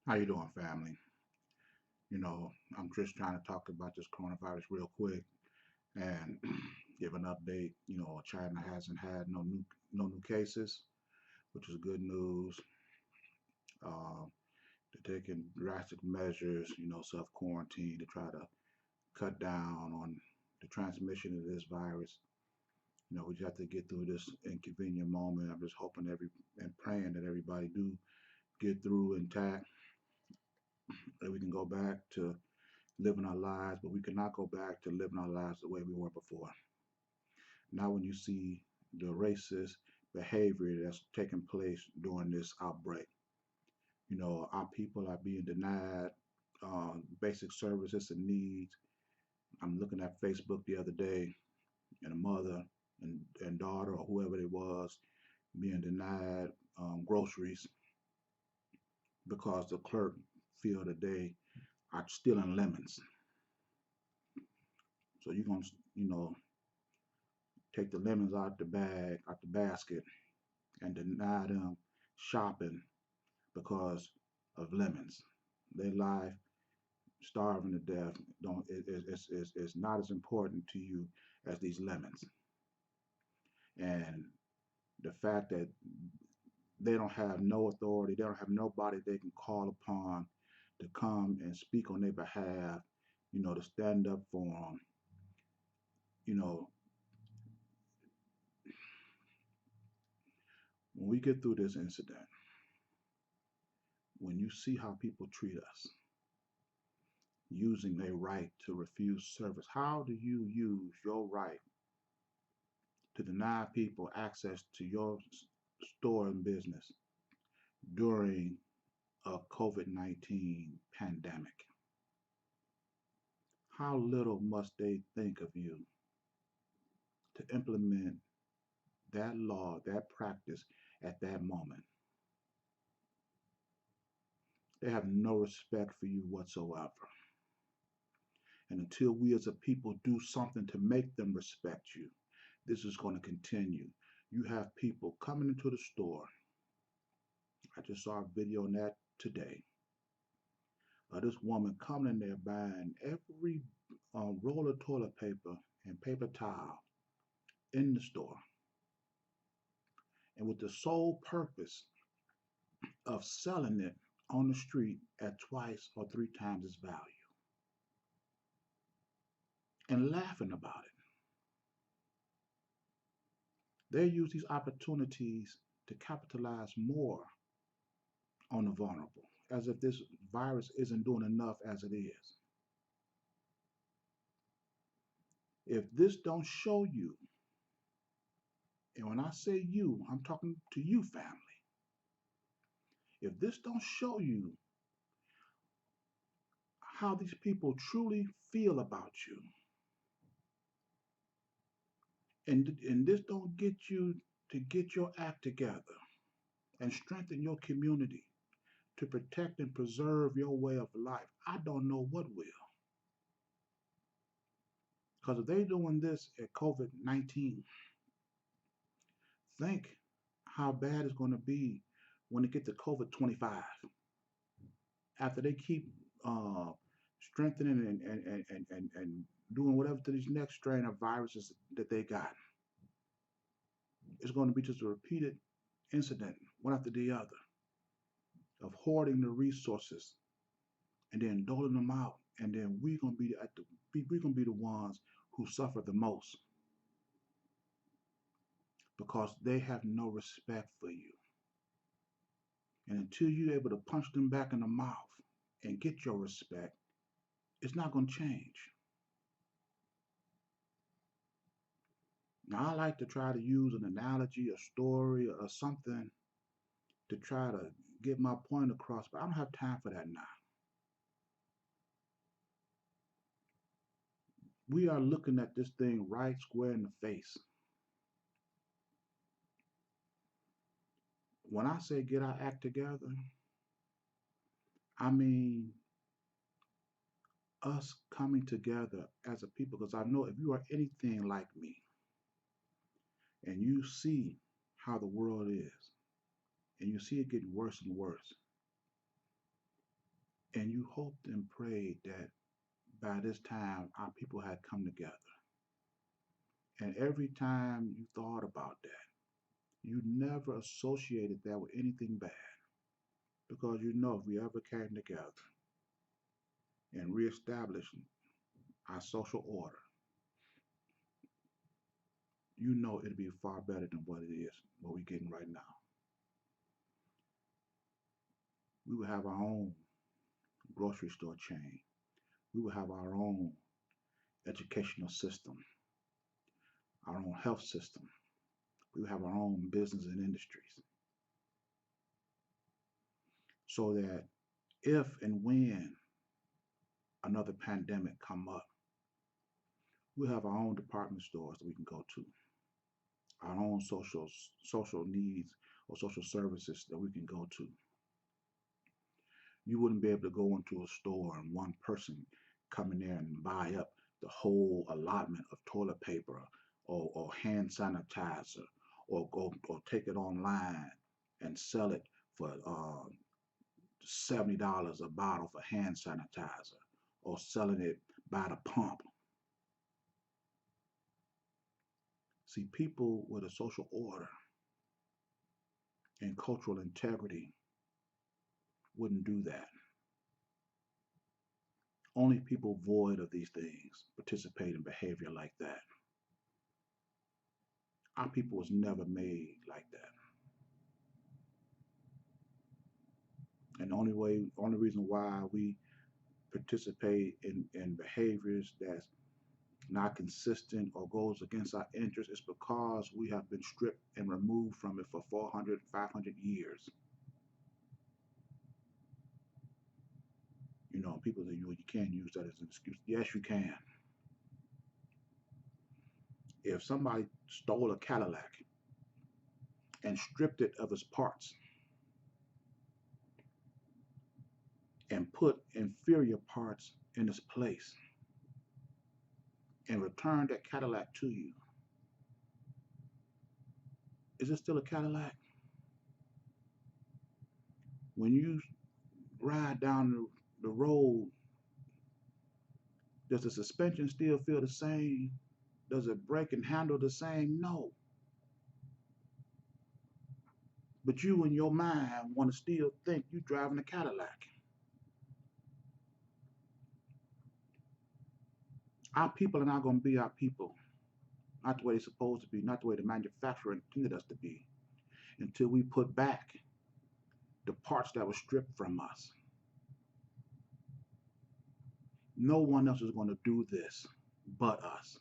How you doing, family? I'm just trying to talk about this coronavirus real quick and give an update. China hasn't had no new cases, which is good news. Uh, they're taking drastic measures, self quarantine to try to cut down on the transmission of this virus. We just have to get through this inconvenient moment. I'm just hoping and praying that everybody do get through intact, that we can go back to living our lives, but we cannot go back to living our lives the way we were before. Now, when you see the racist behavior that's taking place during this outbreak, our people are being denied basic services and needs. I'm looking at Facebook the other day, and a mother and daughter or whoever it was being denied groceries because the clerk feel that they are stealing lemons. So you're gonna, you know, take the lemons out the bag, out the basket, and deny them shopping because of lemons. Their life, starving to death, don't is not as important to you as these lemons. And the fact that they don't have no authority, they don't have nobody they can call upon to come and speak on their behalf, to stand up for them. You know, when we get through this incident, when you see how people treat us, using their right to refuse service, how do you use your right to deny people access to your store and business during a COVID-19 pandemic? How little must they think of you to implement that law, that practice at that moment? They have no respect for you whatsoever. And until we as a people do something to make them respect you, this is going to continue. You have people coming into the store. I just saw a video on that today. This woman coming in there buying every roll of toilet paper and paper towel in the store, and with the sole purpose of selling it on the street at twice or three times its value and laughing about it. They use these opportunities to capitalize more on the vulnerable, as if this virus isn't doing enough as it is. If this don't show you, and when I say you, I'm talking to you, family. If this don't show you how these people truly feel about you, and this don't get you to get your act together and strengthen your community to protect and preserve your way of life, I don't know what will. Because if they're doing this at COVID-19, think how bad it's going to be when it gets to COVID-25. After they keep uh, strengthening and doing whatever to this next strain of viruses that they got, it's going to be just a repeated incident, one after the other, of hoarding the resources and then doling them out, and then we're gonna be the ones who suffer the most because they have no respect for you. And until you're able to punch them back in the mouth and get your respect, it's not going to change. Now, I like to try to use an analogy, a story, or something to try to get my point across, but I don't have time for that now. We are looking at this thing right square in the face. When I say get our act together, I mean us coming together as a people. Because I know if you are anything like me and you see how the world is, and you see it getting worse and worse, And you hoped and prayed that by this time our people had come together. And every time you thought about that, you never associated that with anything bad. Because you know if we ever came together and reestablished our social order, you know it'd be far better than what it is, what we're getting right now. We would have our own grocery store chain. We would have our own educational system, our own health system. We would have our own business and industries. So that if and when another pandemic come up, we have our own department stores that we can go to, our own social needs or social services that we can go to. You wouldn't be able to go into a store and one person come in there and buy up the whole allotment of toilet paper or hand sanitizer or go or take it online and sell it for $70 a bottle for hand sanitizer or selling it by the pump. See, people with a social order and cultural integrity wouldn't do that. Only people void of these things participate in behavior like that. Our people was never made like that. And the only reason why we participate in behaviors that's not consistent or goes against our interests is because we have been stripped and removed from it for 400, 500 years. You know, people say you can't use that as an excuse. Yes, you can. If somebody stole a Cadillac and stripped it of its parts and put inferior parts in its place and returned that Cadillac to you, is it still a Cadillac? When you ride down the road, does the suspension still feel the same? Does it brake and handle the same? No. But you in your mind want to still think you're driving a Cadillac. Our people are not going to be our people, not the way they're supposed to be, not the way the manufacturer intended us to be, until we put back the parts that were stripped from us. No one else is going to do this but us.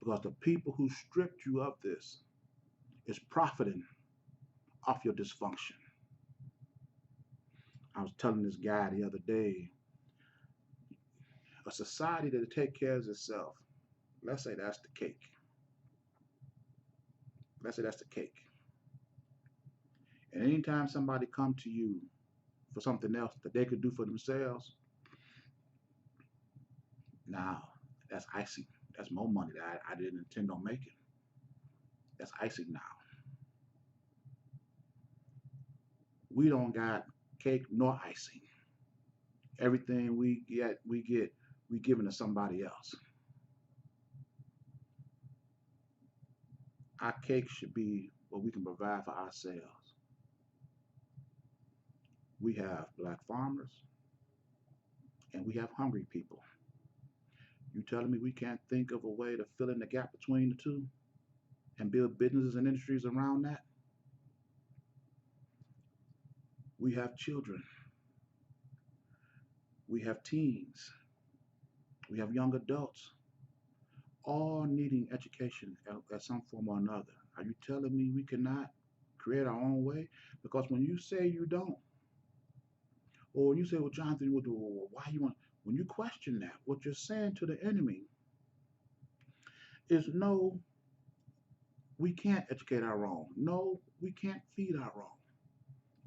Because the people who stripped you of this is profiting off your dysfunction. I was telling this guy the other day, a society that takes care of itself, let's say that's the cake. Let's say that's the cake. And anytime somebody come to you for something else that they could do for themselves, now that's icing. That's more money that I didn't intend on making. That's icing now. We don't got cake nor icing. Everything we giving to somebody else. Our cake should be what we can provide for ourselves. We have black farmers and we have hungry people. You telling me we can't think of a way to fill in the gap between the two and build businesses and industries around that? We have children, we have teens, we have young adults, all needing education at some form or another. Are you telling me we cannot create our own way? Because when you say you don't, or when you say, well, Jonathan, why you want, when you question that, what you're saying to the enemy is no, we can't educate our own. No, we can't feed our own.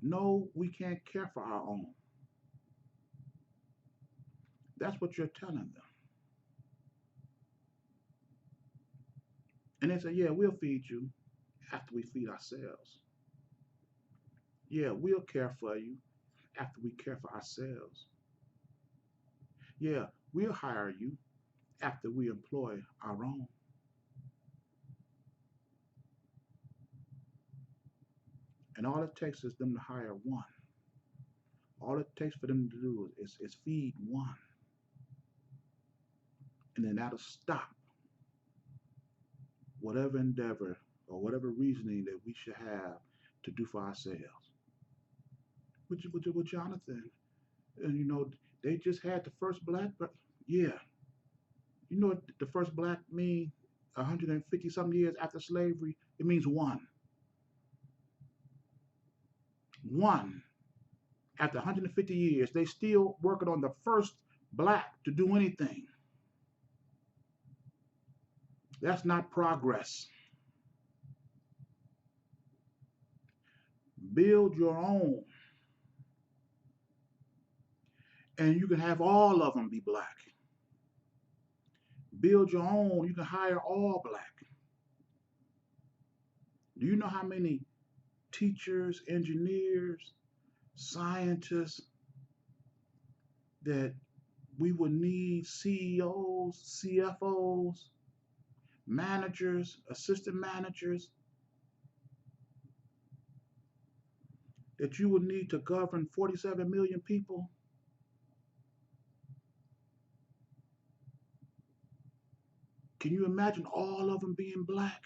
No, we can't care for our own. That's what you're telling them. And they say, yeah, we'll feed you after we feed ourselves. Yeah, we'll care for you after we care for ourselves. Yeah, we'll hire you after we employ our own. And all it takes is them to hire one. All it takes for them to do is feed one. And then that'll stop whatever endeavor or whatever reasoning that we should have to do for ourselves. With Jonathan, and they just had the first black, but yeah, what the first black mean 150 some years after slavery? It means one. One. After 150 years, they still working on the first black to do anything. That's not progress. Build your own, and you can have all of them be black. Build your own, you can hire all black. Do you know how many teachers, engineers, scientists that we would need, CEOs, CFOs, managers, assistant managers, that you would need to govern 47 million people? Can you imagine all of them being black?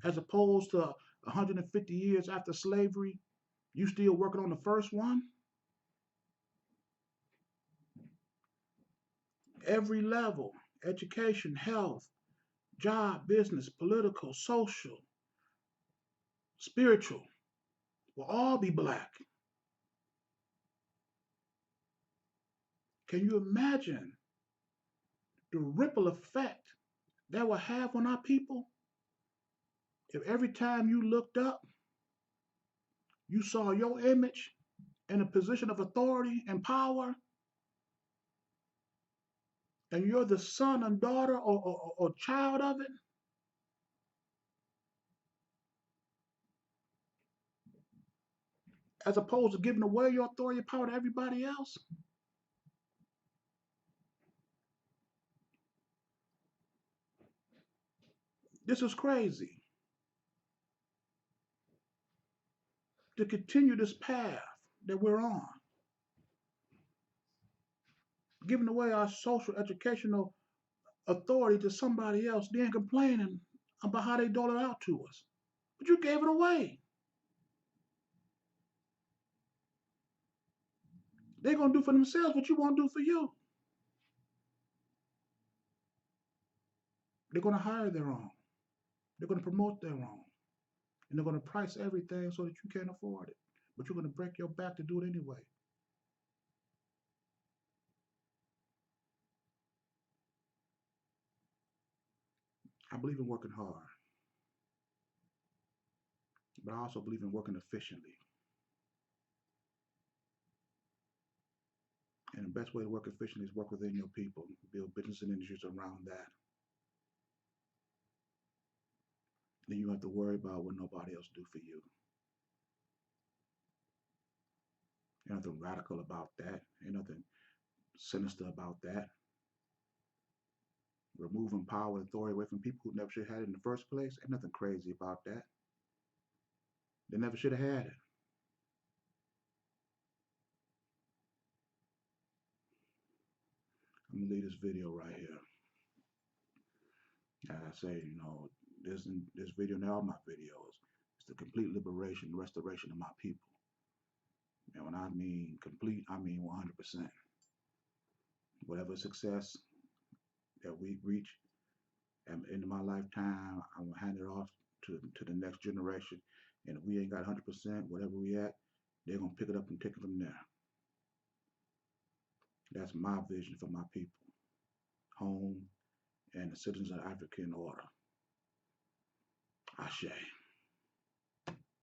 As opposed to 150 years after slavery, you still working on the first one? Every level, education, health, job, business, political, social, spiritual, will all be black. Can you imagine the ripple effect that will have on our people if every time you looked up, you saw your image in a position of authority and power, and you're the son and daughter or child of it? As opposed to giving away your authority and power to everybody else? This is crazy. To continue this path that we're on, giving away our social, educational authority to somebody else, then complaining about how they dole it out to us. But you gave it away. They're going to do for themselves what you won't do for you. They're going to hire their own. They're going to promote their own. And they're going to price everything so that you can't afford it. But you're going to break your back to do it anyway. I believe in working hard, but I also believe in working efficiently. And the best way to work efficiently is work within your people, build business and industries around that. Then you don't have to worry about what nobody else do for you. Ain't nothing radical about that. Ain't nothing sinister about that. Removing power and authority away from people who never should have had it in the first place. Ain't nothing crazy about that. They never should have had it. I'm gonna leave this video right here. As I say, this video and all my videos is the complete liberation, restoration of my people. And when I mean complete, I mean 100%. Whatever success that we reach in my lifetime, I'm gonna hand it off to the next generation. And if we ain't got 100%, whatever we at, they're gonna pick it up and take it from there. That's my vision for my people, home, and the citizens of African order. Ashe.